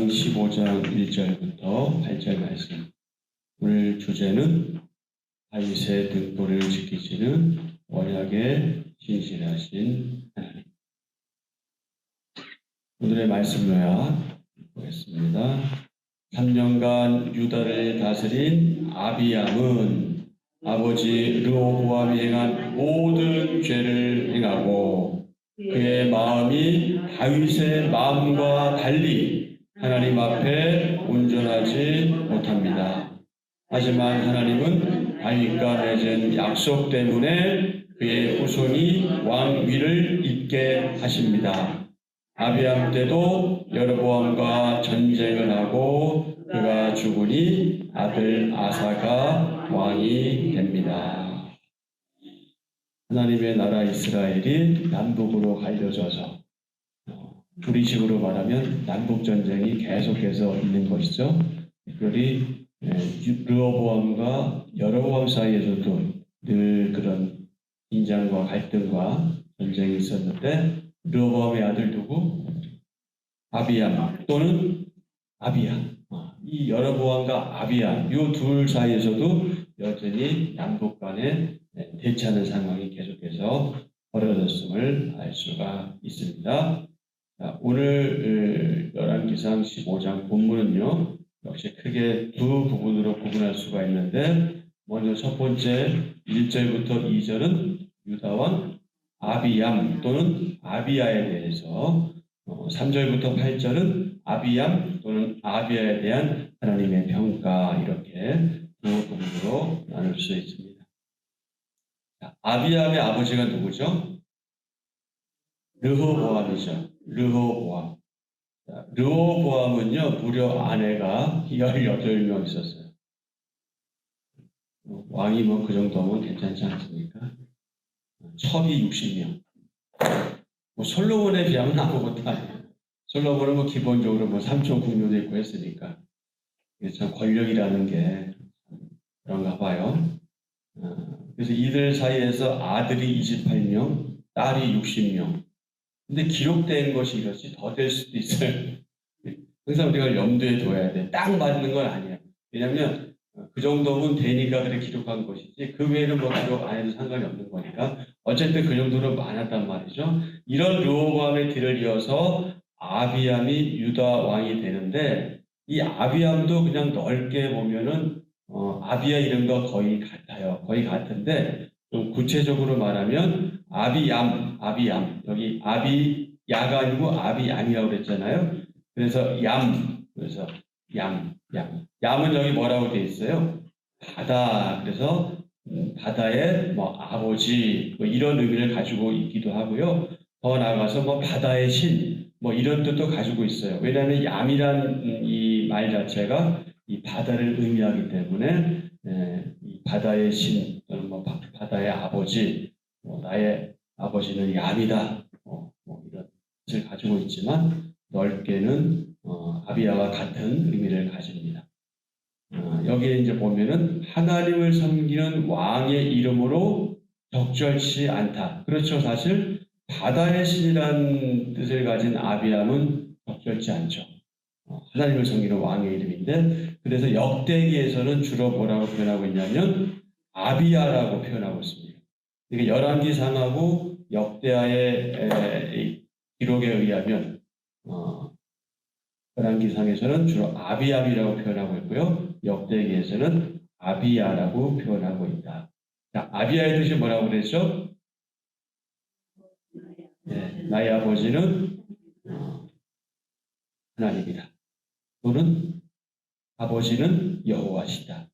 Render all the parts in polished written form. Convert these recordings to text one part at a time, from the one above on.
15장 1절부터 8절 말씀. 오늘 주제는 다윗의 등불을 지키시는 언약에 신실하신 하나님. 오늘의 말씀 요약 보겠습니다. 3년간 유다를 다스린 아비암은 아버지 르호보암이 행한 모든 죄를 행하고 그의 마음이 다윗의 마음과 달리 하나님 앞에 온전하지 못합니다. 하지만 하나님은 다윗과 맺은 약속 때문에 그의 후손이 왕위를 잇게 하십니다. 아비암 때도 여로보암과 전쟁을 하고 그가 죽으니 아들 아사가 왕이 됩니다. 하나님의 나라 이스라엘이 남북으로 갈려져서 두리식으로 말하면 남북전쟁이 계속해서 있는 것이죠. 특별히 르호보암과 여로보암 사이에서도 늘 그런 긴장과 갈등과 전쟁이 있었는데 르호보암의 아들 누구? 아비암 또는 아비야. 이 여로보암과 아비야 이 둘 사이에서도 여전히 남북 간의 대치하는 상황이 계속해서 벌어졌음을 알 수가 있습니다. 자, 오늘 열왕기상 15장 본문은요. 역시 크게 두 부분으로 구분할 수가 있는데 먼저 첫 번째 1절부터 2절은 유다왕 아비암 또는 아비야에 대해서 3절부터 8절은 아비암 또는 아비야에 대한 하나님의 평가 이렇게 두 부분으로 나눌 수 있습니다. 자, 아비암의 아버지가 누구죠? 르호보암이죠. 르호보암. 르호보암은요 무려 아내가 18명 있었어요. 왕이 뭐 그 정도면 괜찮지 않습니까? 첩이 60명. 뭐 솔로몬에 비하면 아무것도 아니에요. 솔로몬은 뭐 기본적으로 뭐 삼촌 궁녀도 있고 했으니까. 이게 참 권력이라는 게 그런가 봐요. 그래서 이들 사이에서 아들이 28명, 딸이 60명. 근데 기록된 것이 이렇지 더 될 수도 있어요. 항상 우리가 염두에 둬야 돼. 딱 맞는 건 아니에요. 왜냐하면 그 정도면 되니까 그래 기록한 것이지 그 외에는 뭐 기록 안 해도 상관이 없는 거니까 어쨌든 그 정도로 많았단 말이죠. 이런 르호보암의 뒤를 이어서 아비암이 유다 왕이 되는데 이 아비암도 그냥 넓게 보면은 아비야 이름과 거의 같아요. 거의 같은데 좀 구체적으로 말하면 아비암 여기 아비야가 아니고 아비암이라고 그랬잖아요. 그래서 그래서 얌은 여기 뭐라고 돼 있어요? 바다. 그래서 바다의 뭐 아버지 뭐 이런 의미를 가지고 있기도 하고요. 더 나아가서 뭐 바다의 신 뭐 이런 뜻도 가지고 있어요. 왜냐하면 얌이란 이 말 자체가 이 바다를 의미하기 때문에 이 바다의 신 또는 뭐 바다의 아버지 뭐 나의 아버지는 얌이다 뭐 이런 뜻을 가지고 있지만 넓게는 아비야와 같은 의미를 가집니다. 여기에 이제 보면은 하나님을 섬기는 왕의 이름으로 적절치 않다. 그렇죠. 사실 바다의 신이라는 뜻을 가진 아비암은 적절치 않죠. 하나님을 섬기는 왕의 이름인데 그래서 역대기에서는 주로 뭐라고 표현하고 있냐면 아비야라고 표현하고 있습니다. 그러니까 열왕기상하고 역대하의 기록에 의하면 열왕기상에서는 주로 아비암이라고 표현하고 있고요. 역대기에서는 아비야라고 표현하고 있다. 자, 아비야의 뜻이 뭐라고 그랬죠? 나의 아버지는 하나님이다. 또는 아버지는 여호와시다.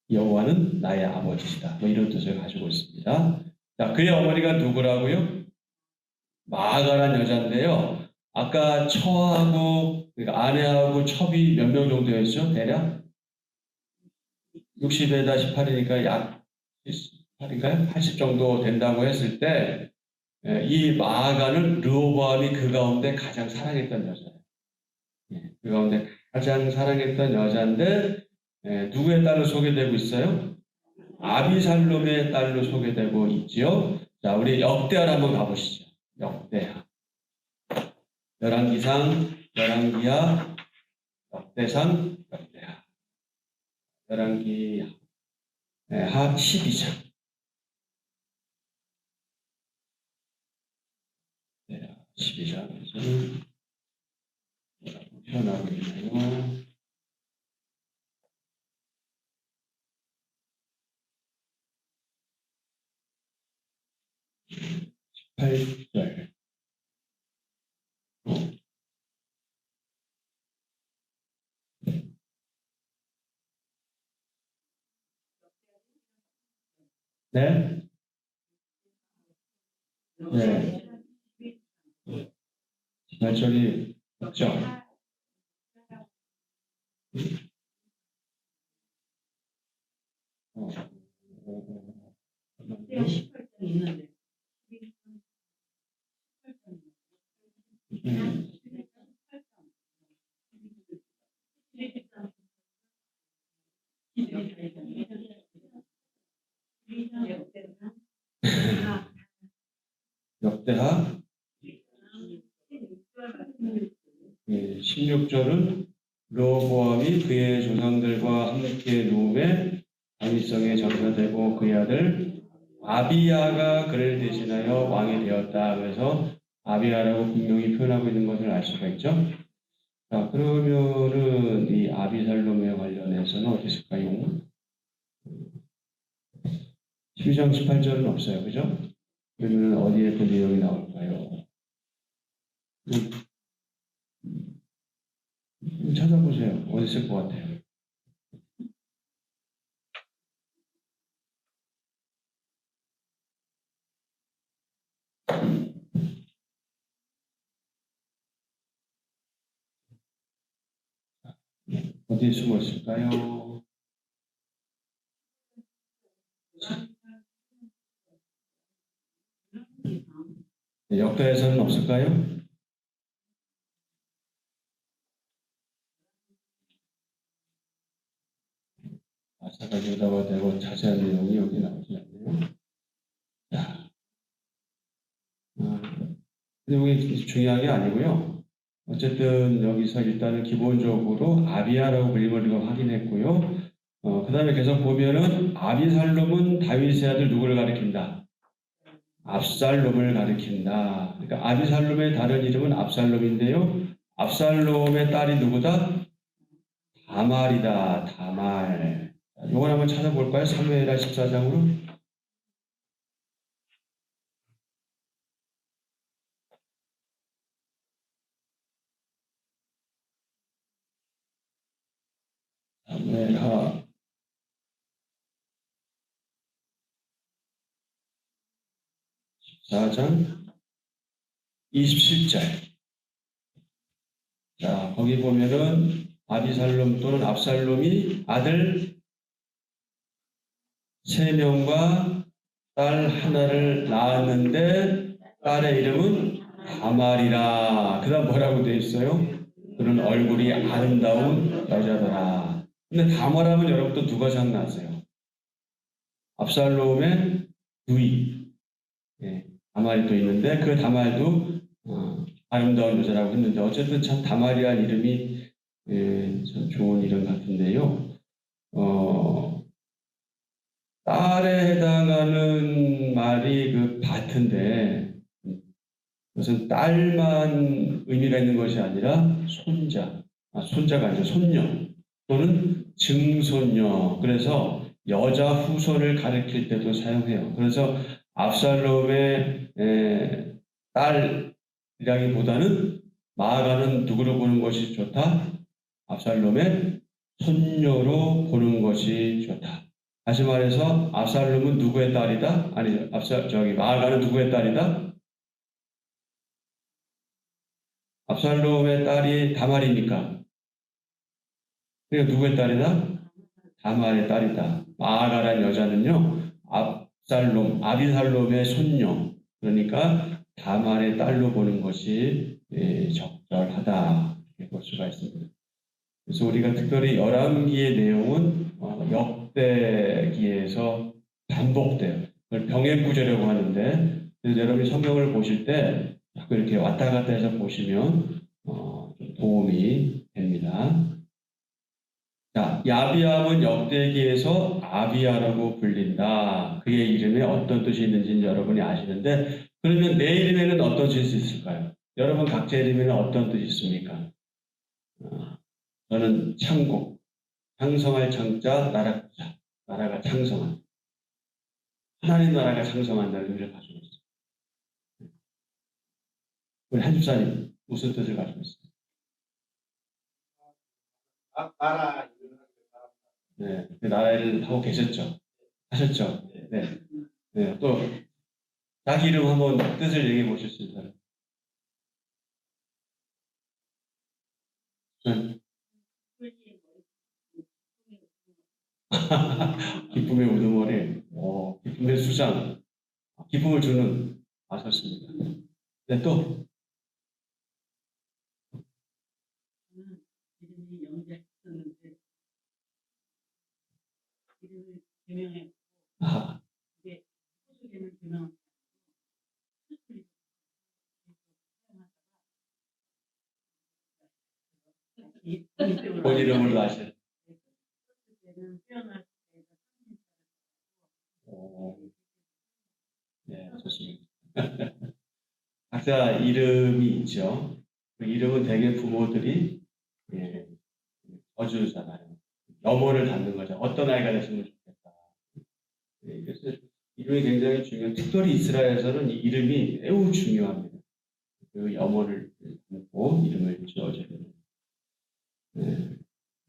여호와는 나의 아버지시다. 뭐 이런 뜻을 가지고 있습니다. 자, 그의 어머니가 누구라고요? 마아가란 여자인데요. 아까 처하고 그러니까 아내하고 첩이 몇 명 정도였죠? 대략 60에다 18이니까 약 18인가요? 80 정도 된다고 했을 때 이 마아가는 르호보암이 그 가운데 가장 사랑했던 여자예요. 그 가운데 가장 사랑했던 여자인데 누구의 딸로 소개되고 있어요? 아비살롬의 딸로 소개되고 있지요. 자, 우리 역대하를 한번 가보시죠. 역대하. 열왕기상, 열왕기하, 역대상 역대하. 열왕기 하 12장. 12장에서는 뭐라고 표현하고 있나요? 18절. 네? 네. 18절이 없죠? 역대하 16절은 르호보암이 그의 조상들과 함께 누움에 다윗성에 전사되고 그의 아들 아비야가 그를 대신하여 왕이 되었다. 그래서 아비야라고 분명히 표현하고 있는 것을 알 수가 있죠. 자, 그러면은 이 아비살롬에 관련해서는 어디 있을까요? 12장 18절은 없어요. 그죠? 그러면 어디에 그 내용이 나올까요? 찾아보세요. 어디 있을 것 같아요? 어디에 숨어 있을까요? 역대에서는 없을까요? 아사가 유다가 되고 자세한 내용이 여기 나오지 않네요. 자, 근데 이게 중요한 게 아니고요. 어쨌든 여기서 일단은 기본적으로 아비야라고 불림을 우리가 확인했고요. 그 다음에 계속 보면은 아비살롬은 다윗의 아들 누구를 가리킨다? 압살롬을 가리킨다. 그러니까 아비살롬의 다른 이름은 압살롬인데요. 압살롬의 딸이 누구다? 다말이다. 다말. 이걸 한번 찾아볼까요? 사무엘하 14장으로. 사무엘하 14장 27절. 자, 거기 보면은 아비살롬 또는 압살롬이 아들 3명과 딸 하나를 낳았는데 딸의 이름은 다말이라. 그 다음 뭐라고 되어 있어요? 그런 얼굴이 아름다운 여자더라. 근데 다말하면 여러분 또 누가 생각나세요? 압살롬의 누이. 다말이 또 있는데 그 다말도 아름다운 여자라고 했는데 어쨌든 참 다말이란 이름이 참 좋은 이름 같은데요. 딸에 해당하는 말이 그 바트인데 그것은 딸만 의미가 있는 것이 아니라 손자가 아니라 손녀 또는 증손녀. 그래서 여자 후손을 가리킬 때도 사용해요. 그래서 압살롬의 딸이라기보다는 마아가는 누구로 보는 것이 좋다? 압살롬의 손녀로 보는 것이 좋다. 다시 말해서 압살롬은 누구의 딸이다? 아니, 마아가는 누구의 딸이다? 압살롬의 딸이 다말입니까? 그러니까 누구의 딸이다? 다말의 딸이다. 마아가란 여자는요, 아비살롬의 손녀, 그러니까 다말의 딸로 보는 것이 적절하다. 이렇게 볼 수가 있습니다. 그래서 우리가 특별히 열왕기의 내용은 역대기에서 반복돼요. 그걸 병행구제라고 하는데, 그래서 여러분이 성경을 보실 때 자꾸 이렇게 왔다 갔다 해서 보시면 좀 도움이 됩니다. 자, 야비암은 역대기에서 아비야라고 불린다. 그의 이름에 어떤 뜻이 있는지는 여러분이 아시는데, 그러면 내 이름에는 어떤 뜻이 있을까요? 여러분 각자 이름에는 어떤 뜻이 있습니까? 저는 창국, 창성할 창자, 나라자, 나라가 창성한. 하나님 나라가 창성한다는 의미를 가지고 있어요. 우리 한 집사님 무슨 뜻을 가지고 있어요? 나라 네, 그 나라를 하고 계셨죠? 하셨죠? 네. 네, 또 자기 이름 한번 뜻을 얘기해 보실 수 있나요? 네. 기쁨의 우두머리, 기쁨의 수장, 기쁨을 주는, 아셨습니다. 네, 또, 이름이 영재했었는데 이름을 개명했고 아, 이게 소속에는 개명 본 이름을 아셔. 때는 태어날 때가 네, 좋습니다. 각자 이름이 있죠. 그 이름은 대개 부모들이 저주잖아요. 염원을 담는 거죠. 어떤 아이가 됐으면 좋겠다. 그래서 이름이 굉장히 중요해요. 특별히 이스라엘에서는 이 이름이 매우 중요합니다. 그 염원을 담고 이름을 지어줘야 됩니다.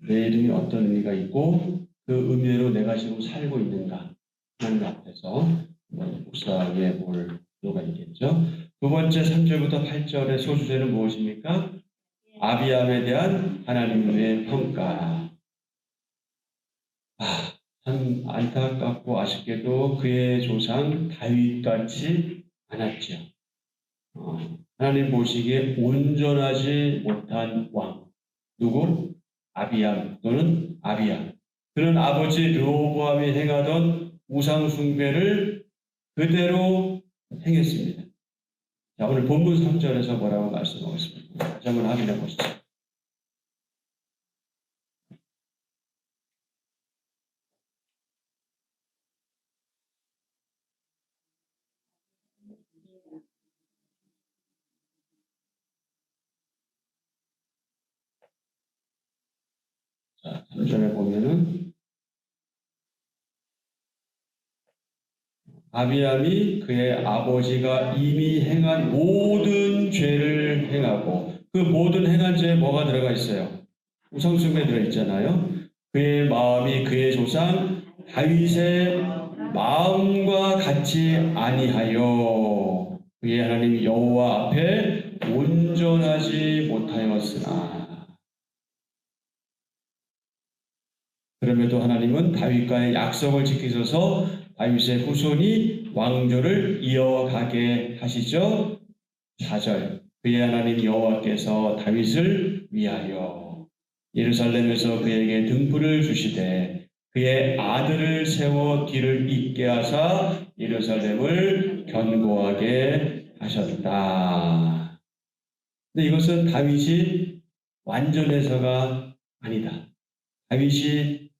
내 이름이 어떤 의미가 있고 그 의미대로 내가 지금 살고 있는가 하나님 앞에서 묵상해 볼 필요가 있겠죠. 두 번째 3절부터 8절의 소주제는 무엇입니까? 아비암에 대한 하나님의 평가. 참 안타깝고 아쉽게도 그의 조상 다윗같이 않았죠. 하나님 보시기에 온전하지 못한 왕. 누구? 아비암 또는 아비야. 그는 아버지 르호보암이 행하던 우상 숭배를 그대로 행했습니다. 자, 오늘 본문 3절에서 뭐라고 말씀하고 있습니다. 다시 한번 확인해 보시죠. 자, 3절에 보면은 아비암이 그의 아버지가 이미 행한 모든 죄를 행하고 그 모든 행한 죄에 뭐가 들어가 있어요? 우상숭배 들어있잖아요. 그의 마음이 그의 조상 다윗의 마음과 같이 아니하여 그의 하나님 여호와 앞에 온전하지 못하였으나 그럼에도 하나님은 다윗과의 약속을 지키셔서 다윗의 후손이 왕조를 이어가게 하시죠. 4절 그의 하나님 여호와께서 다윗을 위하여 예루살렘에서 그에게 등불을 주시되 그의 아들을 세워 뒤를 잇게 하사 예루살렘을 견고하게 하셨다. 근데 이것은 다윗이 완전해서가 아니다. 다윗이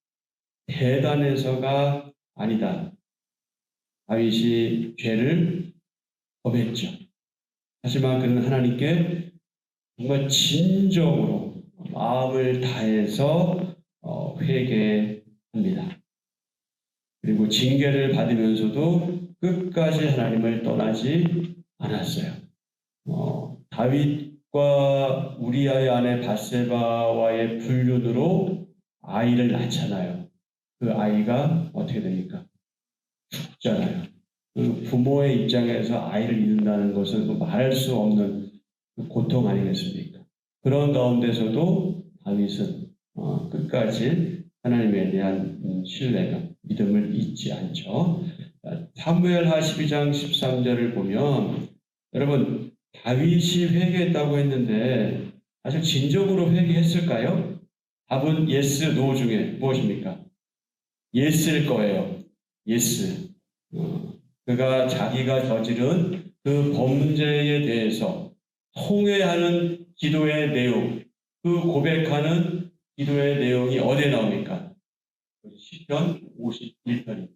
대단해서가 아니다. 다윗이 죄를 범했죠. 하지만 그는 하나님께 정말 진정으로 마음을 다해서 회개합니다. 그리고 징계를 받으면서도 끝까지 하나님을 떠나지 않았어요. 다윗과 우리아의 아내 밧세바와의 불륜으로 아이를 낳잖아요. 그 아이가 어떻게 됩니까? 죽잖아요. 그 부모의 입장에서 아이를 잃는다는 것은 말할 수 없는 고통 아니겠습니까? 그런 가운데서도 다윗은 끝까지 하나님에 대한 신뢰가, 믿음을 잊지 않죠. 사무엘하 12장 13절을 보면 여러분 다윗이 회개했다고 했는데 사실 진정으로 회개했을까요? 답은 yes, no 중에 무엇입니까? yes일 거예요. yes. 그가 자기가 저지른 그 범죄에 대해서 통회하는 기도의 내용, 그 고백하는 기도의 내용이 어디에 나옵니까? 시편 51편입니다.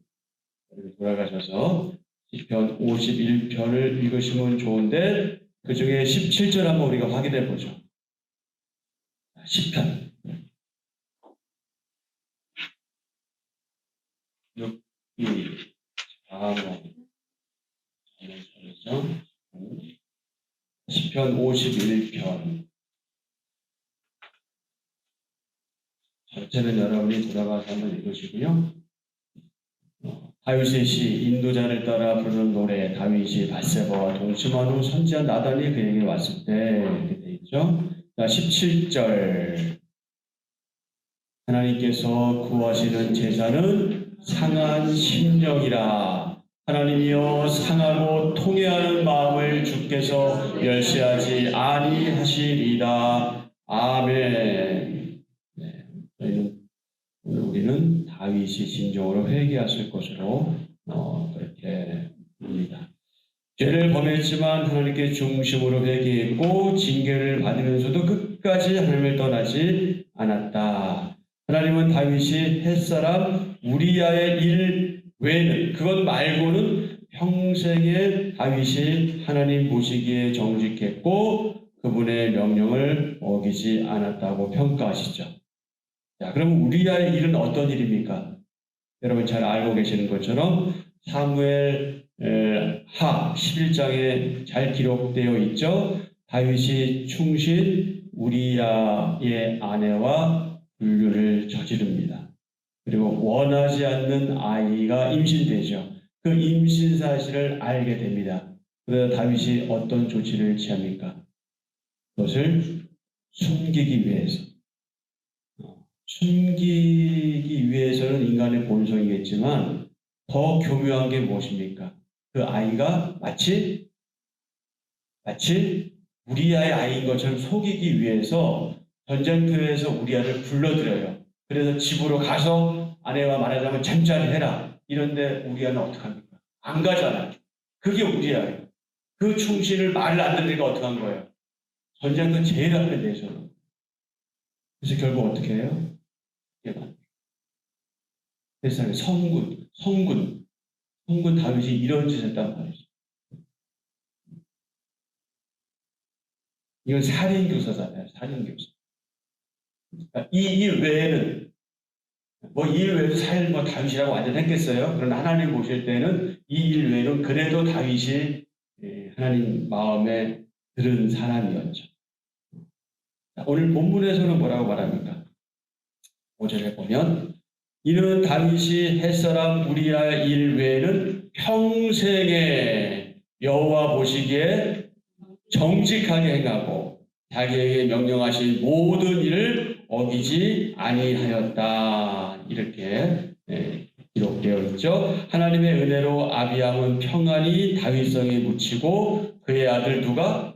돌아가셔서 시편 51편을 읽으시면 좋은데 그 중에 17절 한번 우리가 확인해 보죠. 시편 6, 2, 4번 시편 51편 전체는 여러분이 돌아가서 한번 읽으시고요. 다윗의 시 인도자를 따라 부르는 노래 다윗이 밧세바와 동침한 후 선지한 나단이 그에게 왔을 때 이렇게 되어 있죠. 자, 17절 하나님께서 구하시는 제사는 상한 심령이라 하나님이여 상하고 통회하는 마음을 주께서 멸시하지 아니하시리다. 아멘. 네, 우리는 다윗이 진정으로 회개하실 것으로 그렇게 봅니다. 죄를 범했지만 하나님께 중심으로 회개했고 징계를 받으면서도 끝까지 하나님을 떠나지 않았다. 하나님은 다윗이 햇사람 우리야의 일 외에는 그것 말고는 평생에 다윗이 하나님 보시기에 정직했고 그분의 명령을 어기지 않았다고 평가하시죠. 자, 그럼 우리야의 일은 어떤 일입니까? 여러분 잘 알고 계시는 것처럼 사무엘 하 11장에 잘 기록되어 있죠. 다윗이 충신 우리야의 아내와 불륜을 저지릅니다. 그리고 원하지 않는 아이가 임신되죠. 그 임신 사실을 알게 됩니다. 그래서 다윗이 어떤 조치를 취합니까? 그것을 숨기기 위해서. 숨기기 위해서는 인간의 본성이겠지만 더 교묘한 게 무엇입니까? 그 아이가 마치 우리아의 아이인 것처럼 속이기 위해서 전쟁터에서 우리아를 불러들여요. 그래서 집으로 가서 아내와 말하자면 잠자리 해라. 이런데 우리아는 어떡합니까? 안 가잖아요. 그게 우리아예요. 그 충신을 말을 안 듣으니까 어떡한 거예요? 전쟁터 제일 앞에 내서는. 그래서 결국 어떻게 해요? 세상에 성군 다윗이 이런 짓을 했단 말이죠. 이건 살인교사잖아요. 살인교사. 그러니까 이 일 외에는 이 일 외에도 사실 다윗이라고 완전 했겠어요. 그러나 하나님 보실 때는 이 일 외에는 그래도 다윗이 하나님 마음에 들은 사람이었죠. 오늘 본문에서는 뭐라고 말합니까? 5절에 보면 이는 다윗이 햇사람 우리아의 일 외에는 평생에 여호와 보시기에 정직하게 행하고 자기에게 명령하신 모든 일을 어기지 아니하였다. 이렇게 기록되어 있죠. 하나님의 은혜로 아비암은 평안히 다윗성에 묻히고 그의 아들 누가?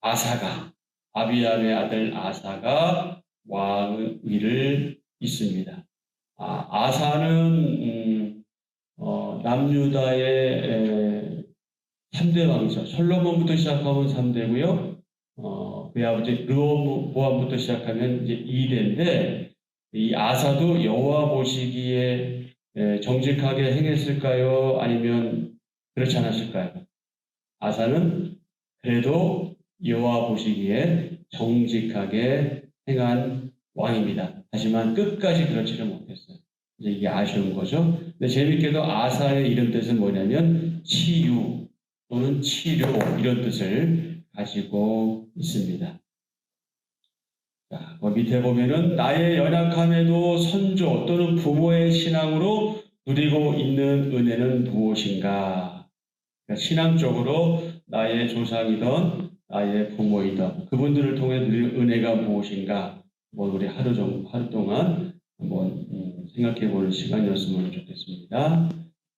아사가. 아비암의 아들 아사가 왕 위를 잇습니다. 아사는 남유다의 3대 왕이죠. 솔로몬부터 시작하면 3대고요. 그의 아버지 르호보암부터 시작하면 이제 2대인데 이 아사도 여호와 보시기에 정직하게 행했을까요? 아니면 그렇지 않았을까요? 아사는 그래도 여호와 보시기에 정직하게 행한 왕입니다. 하지만 끝까지 그렇지를 못했어요. 이제 이게 아쉬운 거죠. 근데 재밌게도 아사의 이런 뜻은 뭐냐면 치유 또는 치료 이런 뜻을 가지고 있습니다. 자, 밑에 보면은 나의 연약함에도 선조 또는 부모의 신앙으로 누리고 있는 은혜는 무엇인가? 그러니까 신앙적으로 나의 조상이던 나의 부모이던 그분들을 통해 누릴 은혜가 무엇인가? 우리 하루 동안 한번 생각해보는 시간이었으면 좋겠습니다.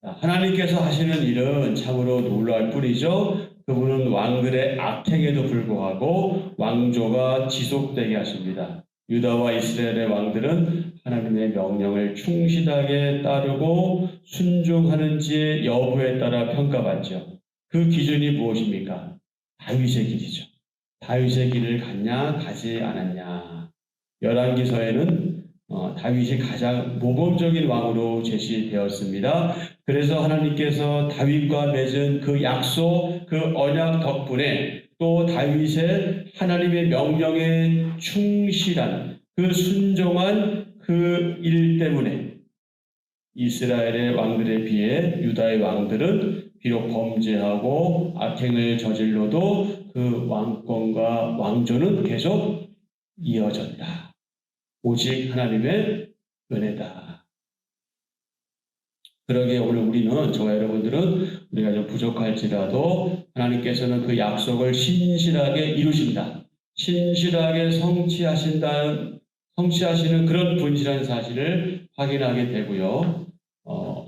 하나님께서 하시는 일은 참으로 놀라울 뿐이죠. 그분은 왕들의 악행에도 불구하고 왕조가 지속되게 하십니다. 유다와 이스라엘의 왕들은 하나님의 명령을 충실하게 따르고 순종하는지의 여부에 따라 평가받죠. 그 기준이 무엇입니까? 다윗의 길이죠. 다윗의 길을 갔냐 가지 않았냐. 열왕기서에는 다윗이 가장 모범적인 왕으로 제시되었습니다. 그래서 하나님께서 다윗과 맺은 그 약속, 그 언약 덕분에 또 다윗의 하나님의 명령에 충실한 그 순종한 그 일 때문에 이스라엘의 왕들에 비해 유다의 왕들은 비록 범죄하고 악행을 저질러도 그 왕권과 왕조는 계속 이어졌다. 오직 하나님의 은혜다. 그러기에 오늘 우리는, 저와 여러분들은 우리가 좀 부족할지라도 하나님께서는 그 약속을 신실하게 이루신다. 신실하게 성취하시는 그런 분실한 사실을 확인하게 되고요.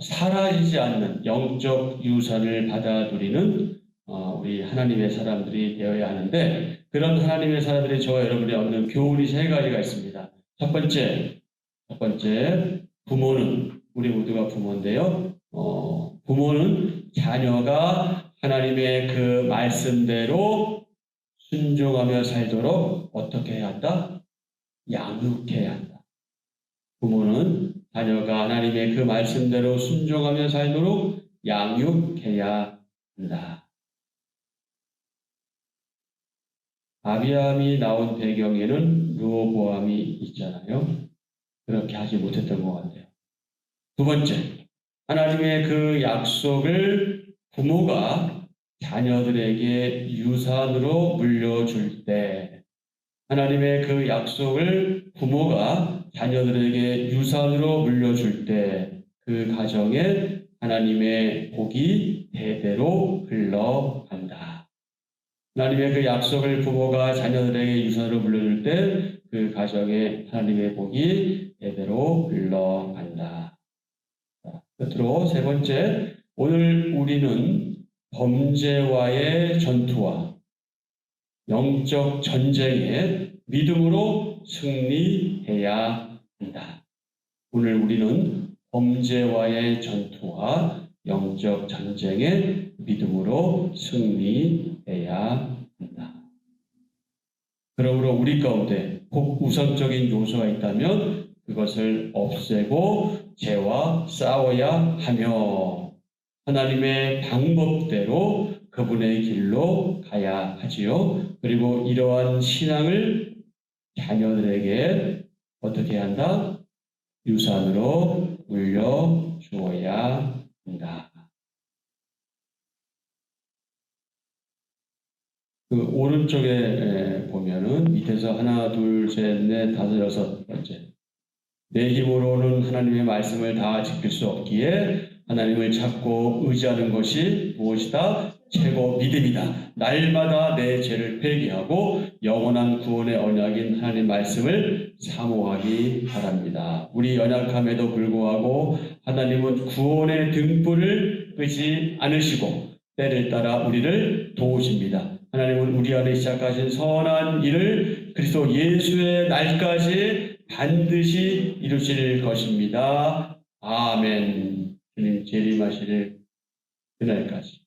사라지지 않는 영적 유산을 받아들이는 우리 하나님의 사람들이 되어야 하는데, 그런 하나님의 사람들이 저와 여러분이 얻는 교훈이 세 가지가 있습니다. 첫 번째, 부모는, 우리 모두가 부모인데요. 부모는 자녀가 하나님의 그 말씀대로 순종하며 살도록 어떻게 해야 한다? 양육해야 한다. 부모는 자녀가 하나님의 그 말씀대로 순종하며 살도록 양육해야 한다. 아비암이 나온 배경에는 르호보암이 있잖아요. 그렇게 하지 못했던 것 같아요. 두 번째, 하나님의 그 약속을 부모가 자녀들에게 유산으로 물려줄 때, 하나님의 그 약속을 부모가 자녀들에게 유산으로 물려줄 때 그 가정에 하나님의 복이 대대로 흘러간다. 하나님의 그 약속을 부모가 자녀들에게 유산으로 물려줄 때 그 가정에 하나님의 복이 대대로 흘러간다. 끝으로 세 번째, 오늘 우리는 범죄와의 전투와 영적 전쟁에 믿음으로 승리해야 한다. 오늘 우리는 범죄와의 전투와 영적 전쟁에 믿음으로 승리해야 한다. 그러므로 우리 가운데 꼭 우선적인 요소가 있다면 그것을 없애고 죄와 싸워야 하며 하나님의 방법대로 그분의 길로 가야 하지요. 그리고 이러한 신앙을 자녀들에게 어떻게 한다? 유산으로 물려주어야 한다. 그 오른쪽에 보면은 밑에서 하나, 둘, 셋, 넷, 다섯, 여섯 번째. 내 힘으로는 하나님의 말씀을 다 지킬 수 없기에 하나님을 찾고 의지하는 것이 무엇이다? 최고 믿음이다. 날마다 내 죄를 회개하고 영원한 구원의 언약인 하나님 말씀을 사모하기 바랍니다. 우리 연약함에도 불구하고 하나님은 구원의 등불을 끄지 않으시고 때를 따라 우리를 도우십니다. 하나님은 우리 안에 시작하신 선한 일을 그리스도 예수의 날까지 반드시 이루실 것입니다. 아멘. 주님 재림하시는 그날까지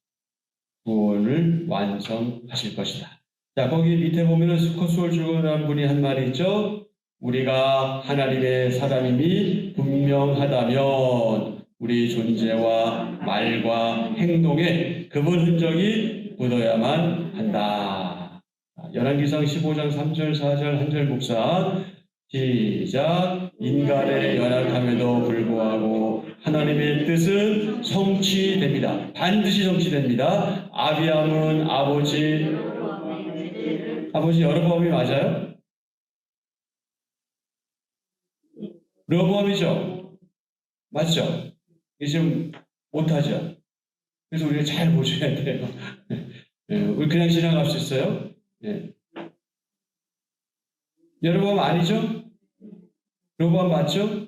구원을 완성하실 것이다. 자, 거기 밑에 보면은 스코스홀 주라는 분이 한 말이 있죠. 우리가 하나님의 사람임이 분명하다면 우리 존재와 말과 행동에 그분 흔적이 묻어야만 한다. 열왕기상 15장 3절 4절 한 절 묵상 시작. 인간의 연약함에도 불구하고 하나님의 뜻은 성취됩니다. 반드시 성취됩니다. 아비암은 아버지 여로보암이 맞아요? 르호보암이죠? 맞죠? 이게 지금 못하죠? 그래서 우리가 잘 보셔야 돼요. 우리 그냥 지나갈 수 있어요? 여로보암 아니죠? 르호보암 맞죠?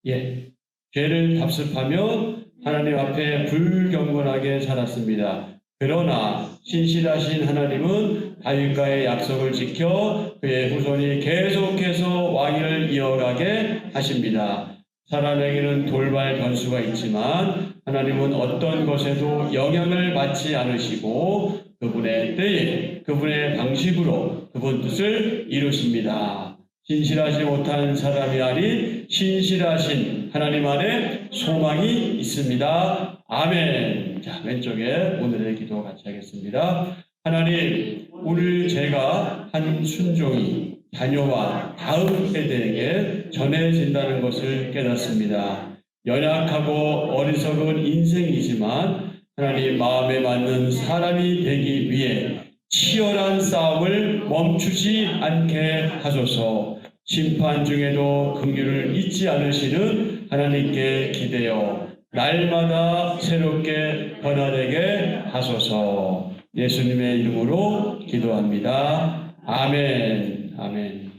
예. 죄를 답습하며 하나님 앞에 불경건하게 살았습니다. 그러나 신실하신 하나님은 다윗과의 약속을 지켜 그의 후손이 계속해서 왕위를 이어가게 하십니다. 사람에게는 돌발 변수가 있지만 하나님은 어떤 것에도 영향을 받지 않으시고 그분의 때에 그분의 방식으로 그분 뜻을 이루십니다. 신실하지 못한 사람이 아닌 신실하신 하나님 안에 소망이 있습니다. 아멘. 자, 왼쪽에 오늘의 기도 같이 하겠습니다. 하나님, 오늘 제가 한 순종이 자녀와 다음 세대에게 전해진다는 것을 깨닫습니다. 연약하고 어리석은 인생이지만 하나님 마음에 맞는 사람이 되기 위해 치열한 싸움을 멈추지 않게 하소서. 심판 중에도 긍휼을 잊지 않으시는 하나님께 기대어 날마다 새롭게 변화되게 하소서. 예수님의 이름으로 기도합니다. 아멘. 아멘.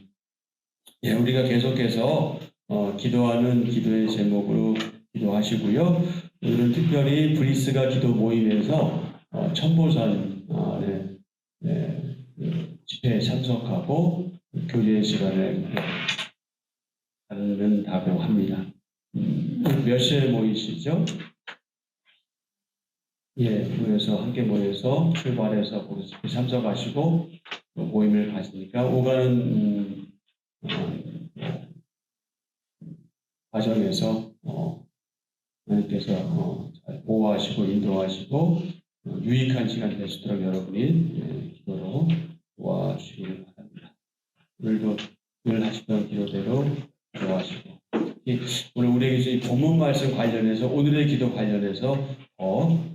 예, 우리가 계속해서 기도하는 기도의 제목으로 기도하시고요. 오늘은 특별히 브리스가 기도 모임에서 천보산 집회에 참석하고 교제 시간을 갖는다고 합니다. 몇 시에 모이시죠? 예, 모여서 함께 모여서 출발해서 거기서 집회 참석하시고 모임을 가시니까 오가는 과정에서 하나님께서 잘 보호하시고 인도하시고 유익한 시간 될 수 있도록 여러분이 기도로 도와주시길 바랍니다. 오늘도 늘 하시던 기도대로 기도하시고 오늘 우리에게 이 본문 말씀 관련해서 오늘의 기도 관련해서 더